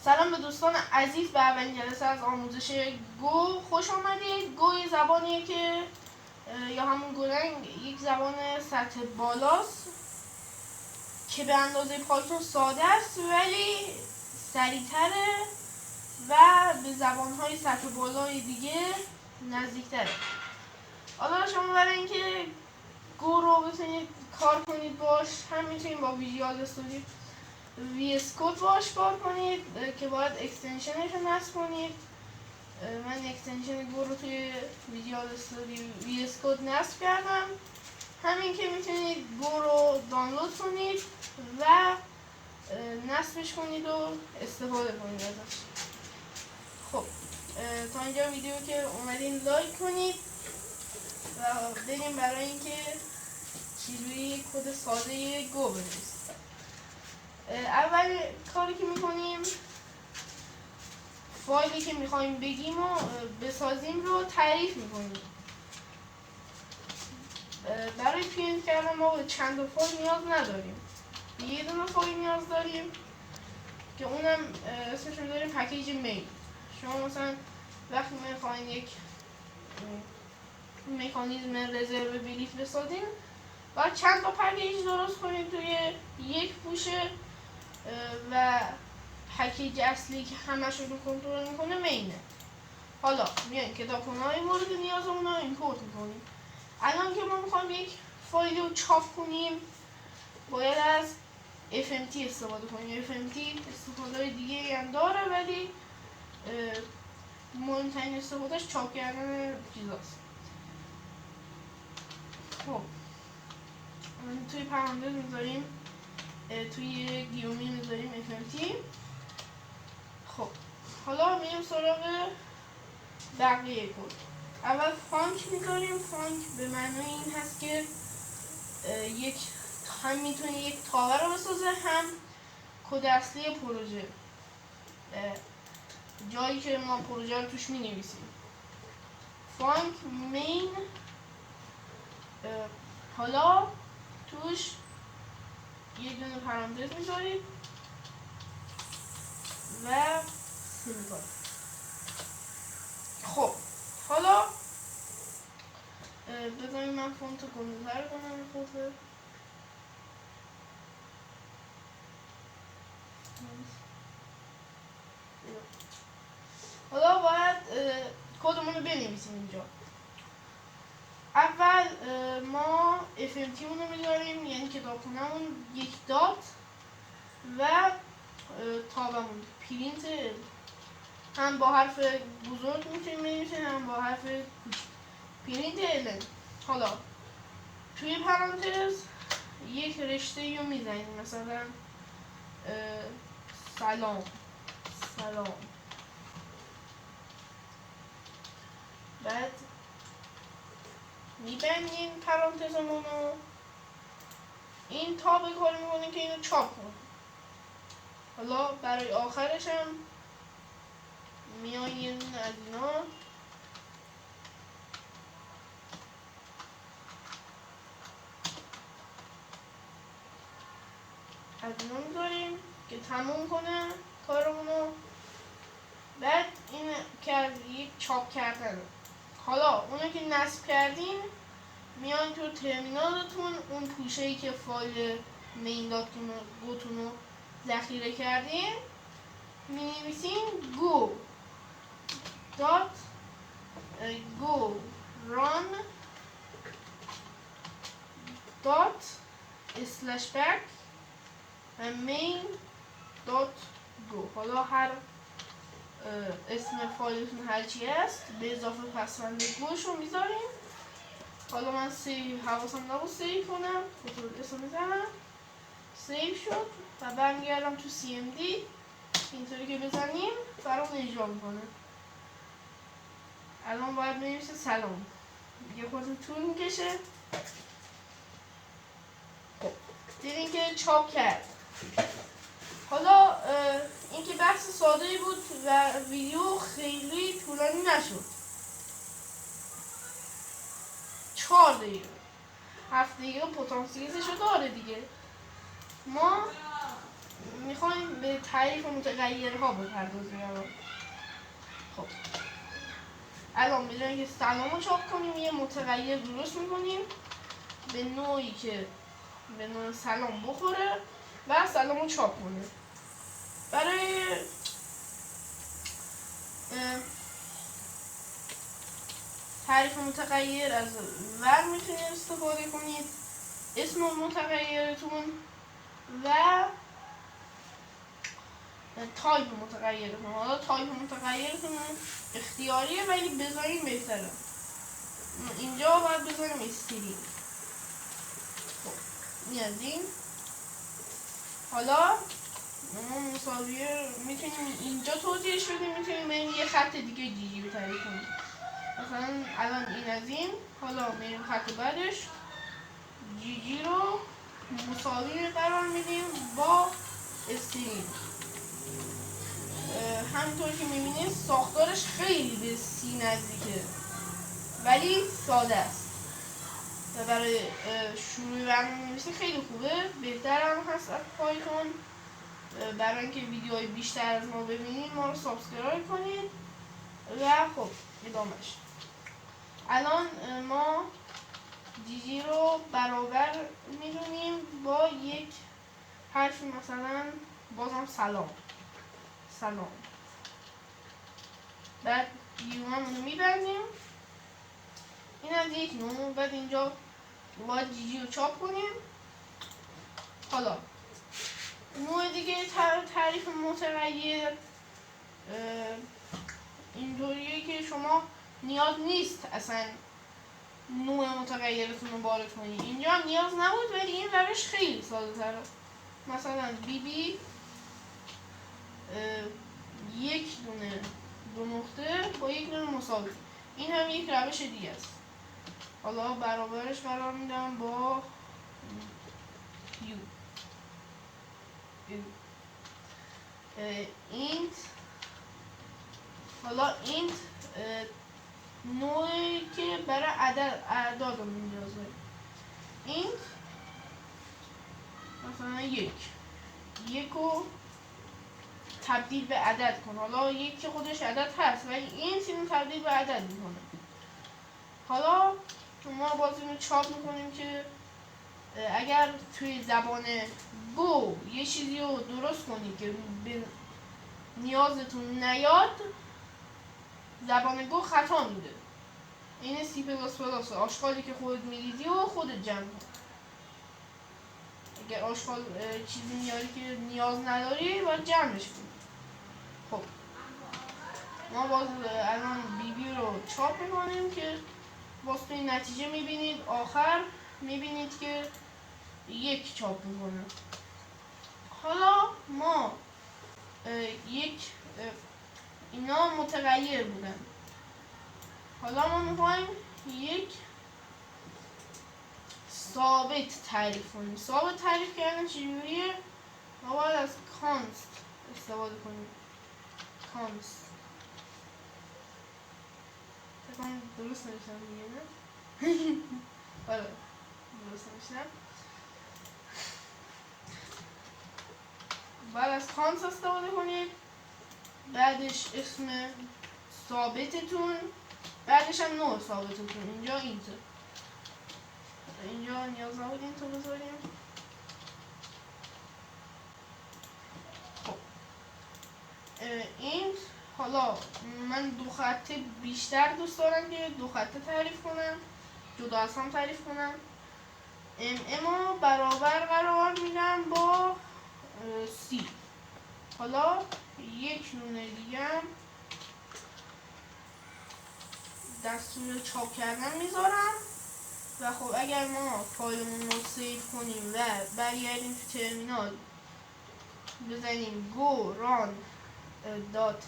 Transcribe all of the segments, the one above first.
سلام به دوستان عزیز، به اولین جلسه از آموزش گو خوش آمدید. گو یه زبانیه که یا همون گولنگ یک زبان سطح بالاست که به اندازه پایتون ساده است ولی سریعتره و به زبانهای سطح بالای دیگه نزدیکتره. حالا شما برای اینکه گو رو بتونید کار کنید باش، هم میتونید با ویژوال استودیو VS Code باش کار کنید که باید اکستنشنش رو نصب کنید. من اکستنشن گو رو توی ویژوال استودیو VS Code نصب کردم. همین که میتونید گو رو دانلود کنید و نصبش کنید و استفاده کنید ازش. خب تا اینجا ویدیو که اومدین لایک کنید و بریم برای اینکه چجوری کد ساده گو بنویسید. اول کاری که میکنیم فایلی که میخوایم بگیم و بسازیم رو تعریف میکنیم. برای پرینت کردن ما به چند تا فایل نیاز نداریم، یه دونه فایل نیاز داریم که اونم اسمش رو داریم پکیج میل. شما مثلا وقتی میخواین یک مکانیزم رزرو بلیط بسازیم باید چند تا پکیج درست کنید توی یک پوشه و پکیج اصلی که همشون رو کنترل میکنه مینه. حالا میایم کتابخونه‌های مورد نیازمون رو ایمپورت میکنیم. الان که ما میخوایم یک فایل رو چاپ کنیم باید از FMT استفاده کنیم. FMT استفاده دیگه هم داره ولی مهمترین استفادهش چاپ کردن چیزاست. خب توی پرانتز میذاریم، توی گیومی میذاریم FMT. خب حالا میریم سراغ بقیه کد. اول فانک میذاریم. فانک به معنای این هست که هم میتونه یک تاور رو بسازه هم کد اصلی پروژه، جایی که ما پروژه رو توش مینویسیم. فانک مین، حالا توش یه دونه پرانتز میذارید و سیمبل. خب حالا بذارید من فونت رو گنده‌تر کنم خورده. حالا باید کدمون رو بنویسیم اینجا. اول ما FMT اون رو میذاریم، یعنی کتابخونه‌مون یک دات و تابمون پرینت، هم با حرف بزرگ میتونیم بنویسیم هم با حرف کوچیک، پرینت الن. حالا توی پرانتز یک رشته رو میزنیم، مثلا سلام. بعد میبندیم پرانتزمون رو. این تاب کار میکنه که اینو چاپ کنه. حالا برای آخرش هم میایم یه دونه از اینا میذاریم که تموم کنه کارمونو. بعد این که یک چاپ کردن. حالا اونو که نصب کردین میان تو ترمینالتون اون پوشه‌ای که فایل مین گوتون رو ذخیره کردین می‌نویسین go dot go run dot slash back main dot go. حالا هر اسم فایلتون هرچی هست به اضافه پسوند گوش رو میذاریم. حالا من حواسم نبود سیو کنم، کنترل اس رو میزنم، سیو شد و برمیگردم تو CMD. اینطوری که بزنیم برام اجرا میکنه. الان باید بنویسه سلام، یه خورده طول میکشه. خب دیدین که چاپ کرد. حالا اینکه بحث ساده‌ای بود و ویدیو خیلی طولانی نشد، 4 دقیقه 7 دقیقه پتانسیلش رو داره دیگه. ما میخوایم به تعریف متغیرها بپردازیم. خب الان به جای اینکه سلام رو چاپ کنیم یه متغیر درست میکنیم به نوعی که به نوع سلام بخوره و سلام رو چاپ کنه. برای تعریف متغیر از ور میتونید استفاده کنید، اسم متغیرتون و تایپ متغیرتون. حالا تایپ متغیرتون اختیاریه ولی بذارین بهتره. اینجا باید بذاریم استرینگ. خب این از این. حالا ما مساویه میتونیم اینجا توضیحش بدیم، میتونیم بریم یه خط دیگه جی رو تعریف کنیم. مثلا الان این از این. حالا میریم خط بعدش جی رو مساوی قرار میدیم با استرینگ. همینطور که میبینید ساختارش خیلی به سی نزدیکه ولی ساده است و برای شروع برنامه‌نویسی خیلی خوبه. بهتر هم هست از پایتون. برای اینکه ویدیوهای بیشتر از ما ببینید ما رو سابسکرایب کنید و خب ادامهش. الان ما جی رو برابر میدونیم با یک حرف، مثلا بازم سلام. بعد گیرومون رو میبندیم. این از یک نوع. بعد اینجا باید جی رو چاپ کنیم. حالا نوع دیگه تعریف متغیر اینطوریه که شما نیاز نیست اصلا نوع متغیرتون رو وارد کنید. اینجا نیاز نبود ولی این روش خیلی ساده تره. مثلا بی یک دونه دو نقطه با یک دونه مساوی. این هم یک روش دیگه است. حالا برابرش قرار میدم با یو. اینت. حالا اینت نوعی که برای اعداد رو نیاز داریم. اینت مثلا یک رو تبدیل به عدد کن. حالا یک که خودش عدد هست ولی اینت اینو تبدیل به عدد میکنه. حالا ما باز اینو چاپ میکنیم که اگر توی زبان گو یه چیزی رو درست کنید که به نیازتون نیاد، زبان گو خطا میده. این سی پلاس پلاس آشغالی که خودت میریزی و خودت جمع کن. اگر آشغال چیزی میاری که نیاز نداری باید جمعش کنی. خب ما باز الان بی رو چاپ میکنیم که باز توی نتیجه میبینید آخر میبینید که یک چاپ میکنه. حالا ما اینا متغیر بودن. حالا ما میخوایم یک ثابت تعریف کنیم. ثابت تعریف کردن چجوریه؟ ما باید از کانست استفاده کنیم. کانست تقریبا درست نمیشم دیگه نه؟ آره درست نمیشم. بعد از کانست استفاده کنید. بعدش اسم ثابتتون، بعدش هم نوع ثابتتون. اینجا اینت. اینجا نیاز نبود اینتو بذاریم. خب اینت. حالا من دو خطه بیشتر دوست دارم که دو خطه تعریف کنم، جدا از هم تعریف کنم. رو برابر قرار میدم با سی. حالا یک نمونه دیگه هم دستور چاپ کردن میذارم و خب اگر ما فایلمون رو سیو کنیم و برگردیم تو ترمینال بزنیم go run dot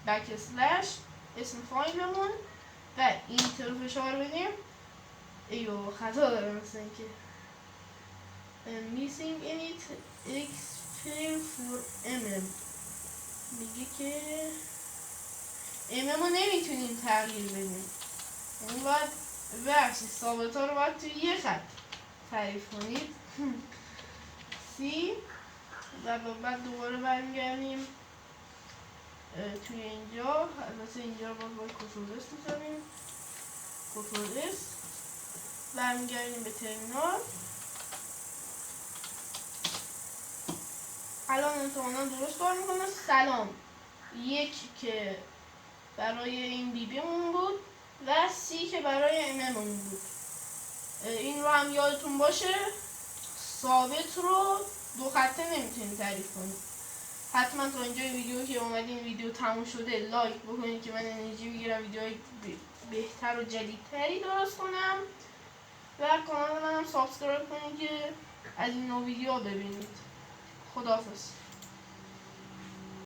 backslash اسم فایلمون و اینتر رو فشار بدیم. ایو خطا داره مثل اینکه missing init explain for mm میگه که رو نمیتونیم تغییر بدیم. یعنی باید بخشی ثابت ها رو باید توی یه خط تعریف کنید. سی و بعد دوباره برمیگردیم توی اینجا. البته اینجا باید کنترل اس میزنیم، کنترل اس، برمیگردیم به ترمینال. الان امتحانا درست کار میکنه. سلام، یک که برای این بیمون بود و سی که برای اممون بود. این رو هم یادتون باشه ثابت رو دو خطه نمیتونید تعریف کنید. حتما تا اینجا ویدیو که اومدین ویدیو تموم شده لایک بکنید که من انرژی بگیرم ویدیوهای بهتر و جدیدتری درست کنم و کانال منم سابسکرایب کنید که از این نوع ویدیو ببینید. خداحافظ.